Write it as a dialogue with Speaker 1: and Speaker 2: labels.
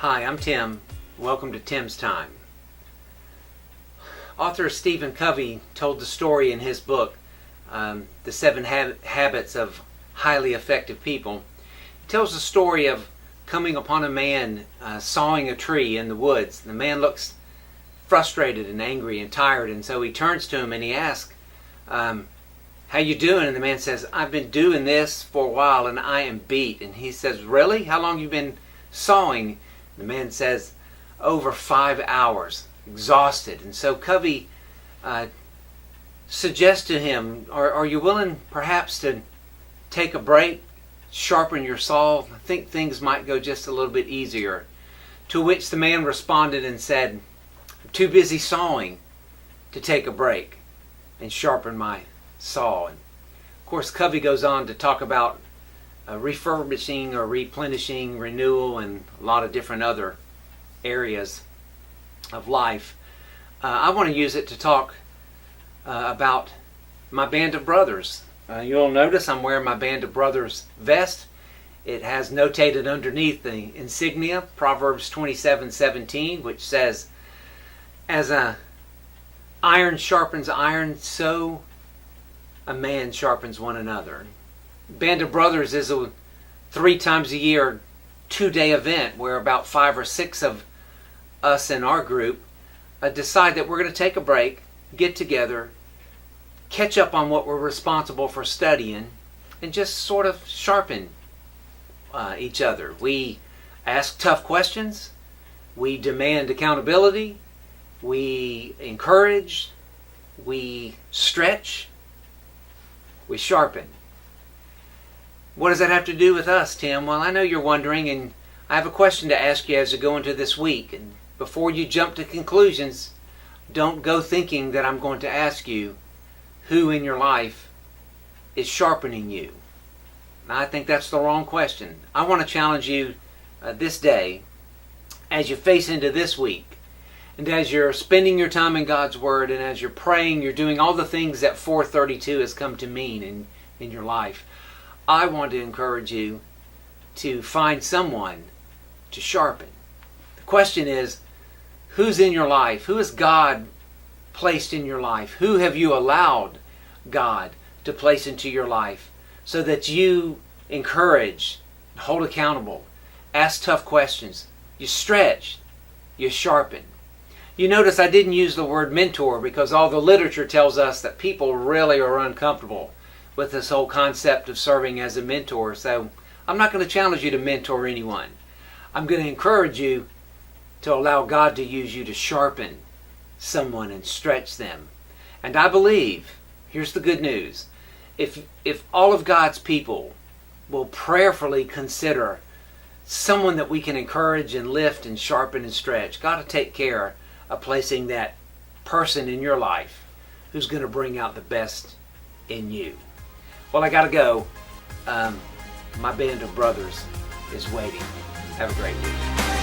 Speaker 1: Hi, I'm Tim. Welcome to Tim's Time. Author Stephen Covey told the story in his book, The Seven Habits of Highly Effective People. He tells the story of coming upon a man sawing a tree in the woods. The man looks frustrated and angry and tired, and so he turns to him and he asks, how you doing? And the man says, I've been doing this for a while and I am beat. And he says, really? How long have you been sawing? The man says, over 5 hours, exhausted. And so Covey suggests to him, are you willing perhaps to take a break, sharpen your saw? I think things might go just a little bit easier. To which the man responded and said, I'm too busy sawing to take a break and sharpen my saw. And of course, Covey goes on to talk about refurbishing or replenishing, renewal, and a lot of different other areas of life. I want to use it to talk about my Band of Brothers. You'll notice I'm wearing my Band of Brothers vest. It has notated underneath the insignia Proverbs 27:17, which says, as a iron sharpens iron, so a man sharpens one another. Band of Brothers is a 3 times a year, 2-day event where about 5 or 6 of us in our group decide that we're going to take a break, get together, catch up on what we're responsible for studying, and just sort of sharpen each other. We ask tough questions, we demand accountability, we encourage, we stretch, we sharpen. What does that have to do with us, Tim? Well, I know you're wondering, and I have a question to ask you as you go into this week. And before you jump to conclusions, don't go thinking that I'm going to ask you who in your life is sharpening you. I think that's the wrong question. I want to challenge you this day as you face into this week, and as you're spending your time in God's Word, and as you're praying, you're doing all the things that 432 has come to mean in your life. I want to encourage you to find someone to sharpen. The question is, who's in your life? Who has God placed in your life? Who have you allowed God to place into your life so that you encourage, hold accountable, ask tough questions, you stretch, you sharpen? You notice I didn't use the word mentor because all the literature tells us that people really are uncomfortable with this whole concept of serving as a mentor. So I'm not going to challenge you to mentor anyone. I'm going to encourage you to allow God to use you to sharpen someone and stretch them. And I believe, here's the good news, if all of God's people will prayerfully consider someone that we can encourage and lift and sharpen and stretch, God will take care of placing that person in your life who's going to bring out the best in you. Well, I got to go. My Band of Brothers is waiting. Have a great week.